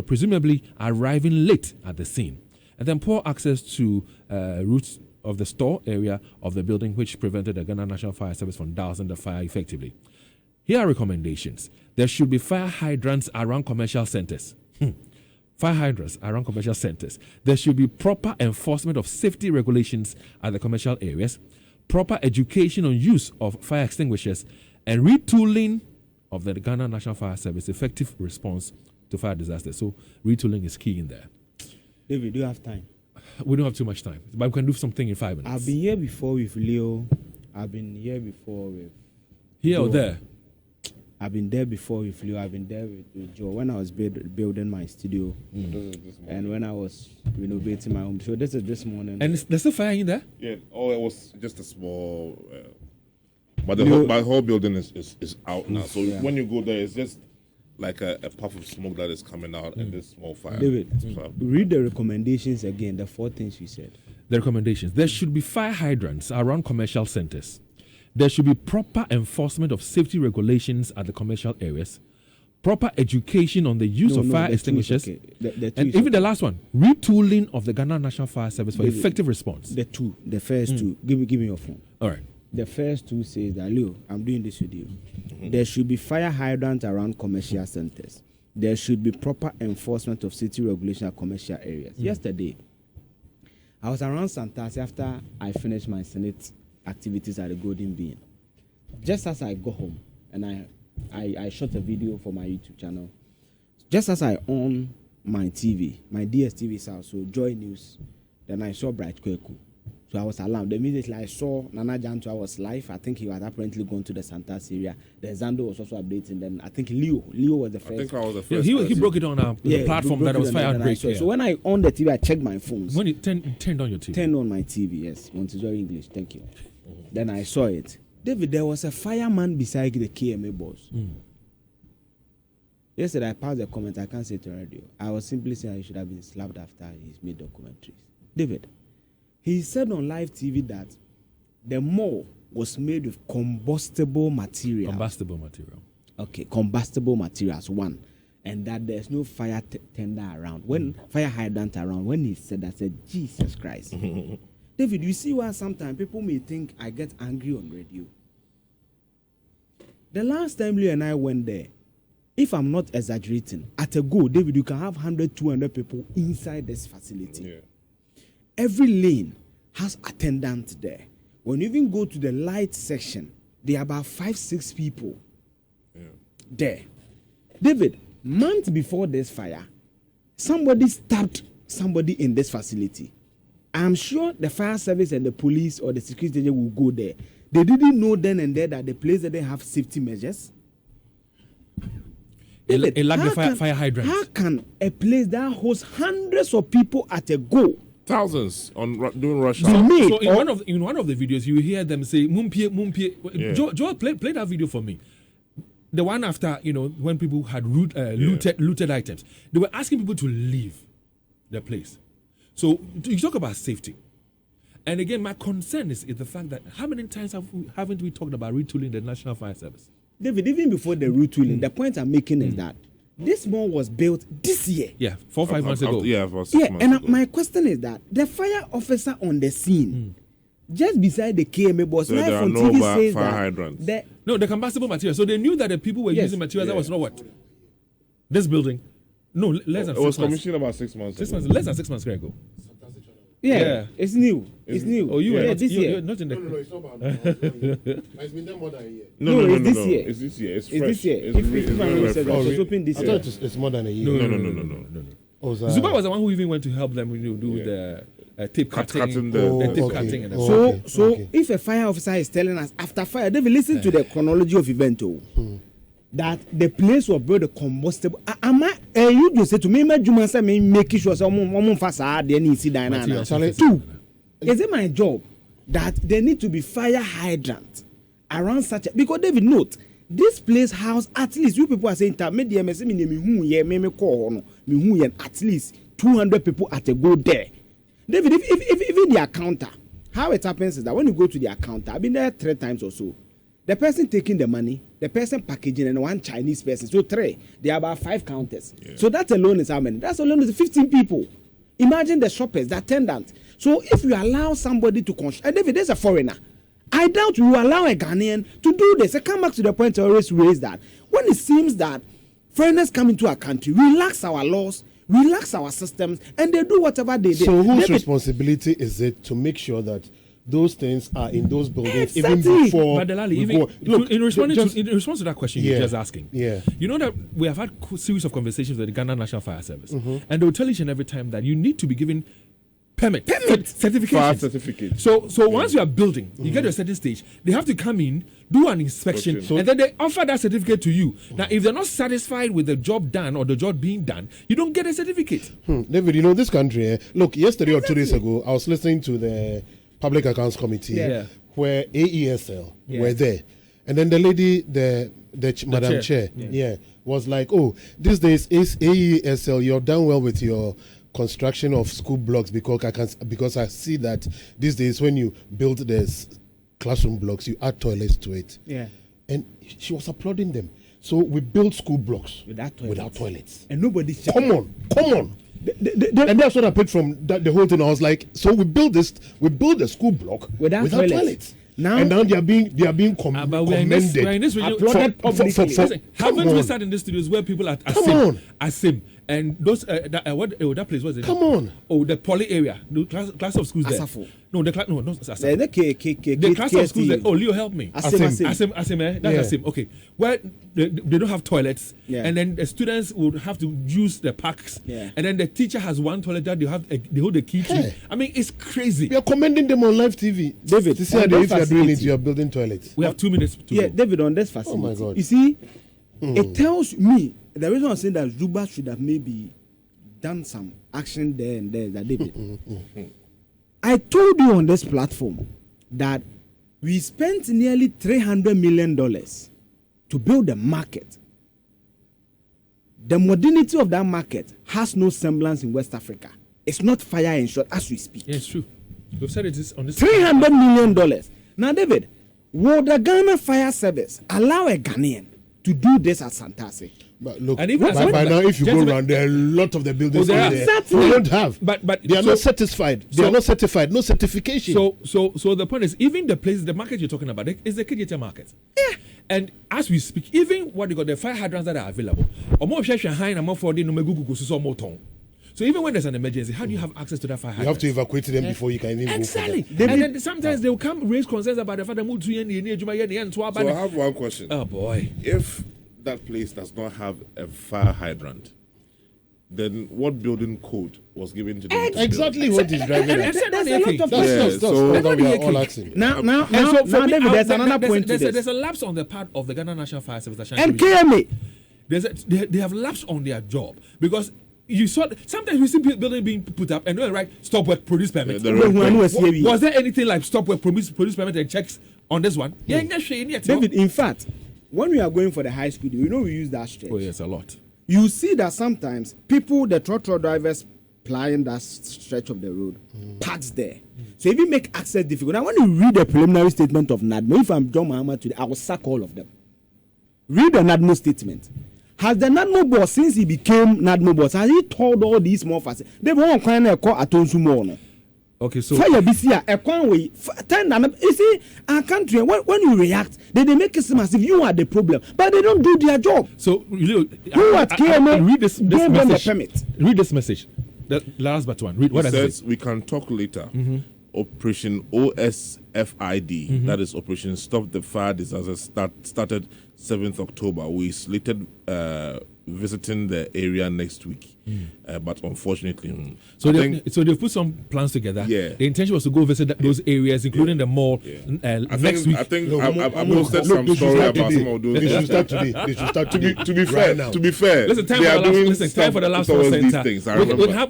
presumably arriving late at the scene, and then poor access to routes of the store area of the building, which prevented the Ghana National Fire Service from dousing the fire effectively. Here are recommendations. There should be fire hydrants around commercial centers. Fire hydrants around commercial centers. There should be proper enforcement of safety regulations at the commercial areas, proper education on use of fire extinguishers, and retooling of the Ghana National Fire Service effective response to fire disasters. So retooling is key in there. David, do you have time? We don't have too much time, but we can do something in 5 minutes. I've been here before with Leo. I've been here before with here Joe. Or there? I've been there before with Leo. I've been there with Joe when I was building my studio, and when I was renovating my home. So this is this morning. And there's a fire in there? Yeah. Oh, it was just a small. But the whole building is out now. So when you go there, it's just like a puff of smoke that is coming out and this small fire. David, read the recommendations again. The 4 things you said. The recommendations. There should be fire hydrants around commercial centers. There should be proper enforcement of safety regulations at the commercial areas, proper education on the use of fire extinguishers, okay. and even the last one, retooling of the Ghana National Fire Service for effective response. The first two. Give me your phone. All right. The first two says that, Leo, I'm doing this with you. There should be fire hydrants around commercial centers. There should be proper enforcement of safety regulation at commercial areas. Yesterday, I was around Santasi after I finished my Senate activities at the Golden Bean. Just as I got home and I shot a video for my YouTube channel, just as I on my TV, my DSTV is out, so Joy News, then I saw Bright Kweku. So I was alarmed. Immediately I saw Nana Janto, I was live. I think he was apparently gone to the Santas area. The Zando was also updating. Then I think Leo was the first. I think I was the first. He broke it on the platform that was fire outbreak. So when I on the TV, I checked my phones. When you turned on your TV? Turned on my TV, yes. Montessori English, thank you. Then I saw it. David, there was a fireman beside the KMA boss. Yesterday I passed the comment, I can't say it on radio. I was simply saying he should have been slapped after he's made documentaries. David, he said on live TV that the mall was made with combustible material. Combustible material. Okay, combustible materials, one. And that there's no fire tender around. When fire hydrant around, when he said that, I said, Jesus Christ. David, you see why sometimes people may think I get angry on radio. The last time Leo and I went there, if I'm not exaggerating, at a go, David, you can have 100, 200 people inside this facility. Yeah. Every lane has attendants there. When you even go to the light section, there are about 5, 6 people there. David, months before this fire, somebody stabbed somebody in this facility. I'm sure the fire service and the police or the security agent will go there. They didn't know then and there that the place didn't have safety measures. David, it lacked the fire hydrant. How can a place that hosts hundreds of people at a go, thousands doing rush hour? So in one of the videos, you hear them say, "Mumpie, mumpie." Yeah. Joe, play that video for me. The one after, when people had looted items, they were asking people to leave the place. So you talk about safety, and again, my concern is the fact that how many times haven't we talked about retooling the National Fire Service? David, even before the retooling, the point I'm making is that this mall was built this year. Yeah, 4 or 5 months ago. About 6 months ago. My question is that the fire officer on the scene, just beside the KMA boss, so there are no fire hydrants. The combustible material. So they knew that the people were using materials that was not what? This building. No, less than 6 months. It was commissioned about 6 months ago. Less than 6 months ago. Yeah, it's new. It's new. Oh, this year. You're not in the. No, it's not about. It's been there more than a year. No, it's this year. It's this year. It's fresh. This year. It's open this year. I thought it's more than a year. No. Zuba was the one who even went to help them do the tape cutting. So if a fire officer is telling us after fire, they will listen to the chronology of event. That the place was built a combustible. You just say to me, making sure someone facade they need to see. Two, is it my job that there need to be fire hydrant around such a, because David note this place house at least you people are saying at least 200 people at a go there. David, if even the counter, how it happens is that when you go to the counter, I've been there 3 times or so. The person taking the money the person packaging, and one Chinese person. So 3. There are about 5 counters. Yeah. So that alone is how many? That's alone is 15 people. Imagine the shoppers, the attendants. So if you allow somebody to construct, and David, there's a foreigner. I doubt you allow a Ghanaian to do this. I come back to the point I always raise that. When it seems that foreigners come into our country, relax our laws, relax our systems, and they do whatever they do. So whose responsibility is it to make sure that those things are in those buildings even before in response to that question you're just asking, you know that we have had a series of conversations with the Ghana National Fire Service, and they will tell each and every time that you need to be given certification. So once you are building, you get to a certain stage, they have to come in, do an inspection, and then they offer that certificate to you. Now, if they're not satisfied with the job done or the job being done, you don't get a certificate. David, you know this country. Look, yesterday or 2 days ago, I was listening to the Public Accounts Committee where AESL were there, and then the lady, the Madam Chair, was like, "Oh, these days is AESL. You're done well with your construction of school blocks because I see that these days when you build this classroom blocks, you add toilets to it." Yeah, and she was applauding them. So we build school blocks without toilets, and nobody. Come on. And that's what I picked from the whole thing. I was like, so we build a school block without toilets. Now they are being commended. Haven't we sat in the studios where people are sim and those that place was it? Come on. Oh, the poly area, the class of schools there. Asafo. No, the class the class of schools there. Oh, Leo, help me. Asim. That's Asim. Okay, where they don't have toilets, and then the students would have to use the parks, and then the teacher has one toilet that they hold the key to. I mean, it's crazy. We are commending them on live TV, David. To say that if you are doing it, you are building toilets. We have 2 minutes to go. David, on this facility. Oh my God. You see, it tells me the reason I'm saying that Zuba should have maybe done some action there and there. That David, I told you on this platform that we spent nearly $300 million to build a market. The modernity of that market has no semblance in West Africa. It's not fire insured as we speak. Yeah, it's true. We've said it is on this. $300 million. Now, David, will the Ghana Fire Service allow a Ghanaian to do this at Santasi? But look, by now, if you go around, there are a lot of the buildings there exactly. we don't have. But they are not satisfied. They are not certified. No certification. So the point is, even the place, the market you're talking about, is the KDT market. Yeah. And as we speak, even what they got, the fire hydrants that are available, so even when there's an emergency, how do you have access to that fire hydrant? You have to evacuate them before you can even go for them. And then sometimes they will come raise concerns about the fact that So I have one question. Oh boy. If that place does not have a fire hydrant, then what building code was given to them? Exactly what is driving it. There's a lot of questions. So we are all asking. Now, David, there's another point to this. There's a lapse on the part of the Ghana National Fire Service. And KMA. They have lapsed on their job because you saw sometimes we see building being put up and right stop work produce permit. Was there anything like stop work produce permit and checks on this one? Yeah, David, in fact, when we are going for the high speed, we use that stretch. Oh yes, a lot. You see that sometimes people, the trotro drivers plying that stretch of the road, parks there. So if you make access difficult, now when you read the preliminary statement of NADMO, if I'm John Mahama today, I will sack all of them. Read the NADMO statement. Has the NADMO boss, since he became NADMO boss, has he told all these small facilities? They won't kind of call Atonsumo. Okay, so fire BCA, you see, our country, when you react, they make it seem as if you are the problem, but they don't do their job. So, who at KMA read this gave them the permit? Read this message. The last but one. Read what it says. We can talk later. Operation OSFID, that is Operation Stop the Fire Disaster, started 7th October. We slated visiting the area next week, but unfortunately, so they've put some plans together. Yeah, the intention was to go visit those areas, including the mall next week. I think I posted some story about some of those. They should start today. They should start today. To be fair, now. To be fair, listen, time for the last center.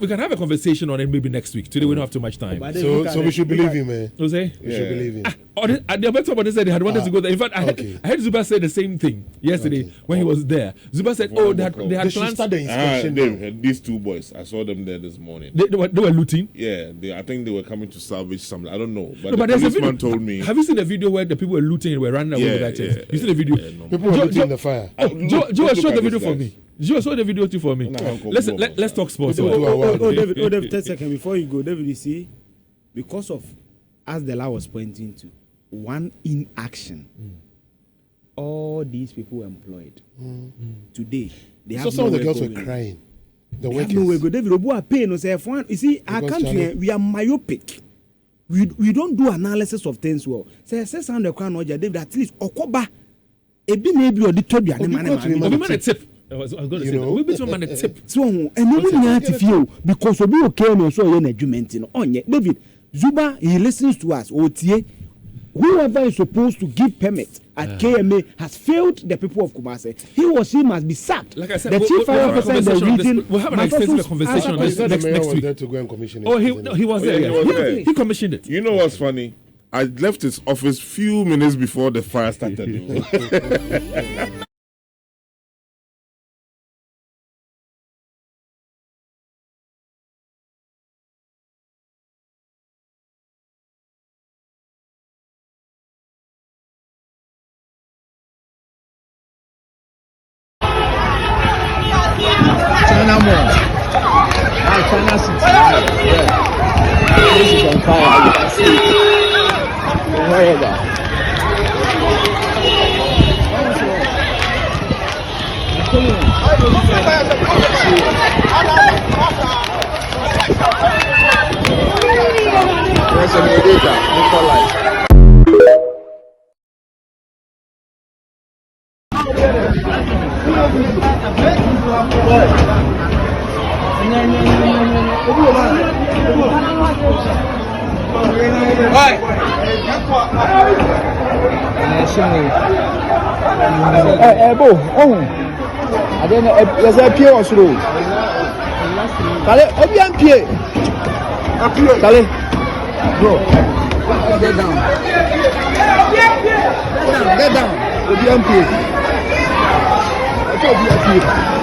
We can have a conversation on it maybe next week. Today we don't have too much time. So we should believe him, man. Jose, we should believe him. The better somebody said they had wanted to go there. In fact, I heard Zuba say the same thing yesterday when he was there. Zuba said, "Oh, they had plans." Start the inspection. these two boys. I saw them there this morning. They were looting. Yeah, I think they were coming to salvage something. I don't know, but No, but the there's a video. policeman told me. Have you seen the video where the people were looting and were running away with that chest? You see the video? no. People were looting in the fire. Joe, show the video for me. Joe, show the video too for me. Let's talk sports. David, 10 seconds before you go, David, you see, because of, as the law was pointing to, one inaction, all these people were employed. Today, they have some of the girls were going. crying. The They have nowhere workers. go. David, Obu are paying us. You see, our Because country, China- we are myopic. We don't do analysis of things well. Say sound the crown David, at least Okoba, ebi maybe or the told you, Obi got him We a tip. I was going to You say know? that. We beat one man a tip. so and no one to feel because Obi KMA so an argument in on David Zuba, he listens to us. OTA, whoever is supposed to give permit at KMA has failed the people of Kumasi. He or she must be sacked. Like I said, the we'll chief fire officer in the region. We'll have an extensive conversation on I this said the next mayor was week. there to go and commission it. Oh, isn't he was there. yeah, he was there. He commissioned it. You know what's funny? I left his office few minutes before the fire started. China Mall. China City. Yeah. This is on fire. You can see it. Wherever. There's a data. Bo, I don't know. There's a pier or so. Kale, Obian pier. Kale, bro, get down. Get down. Obian pier. Obian pier.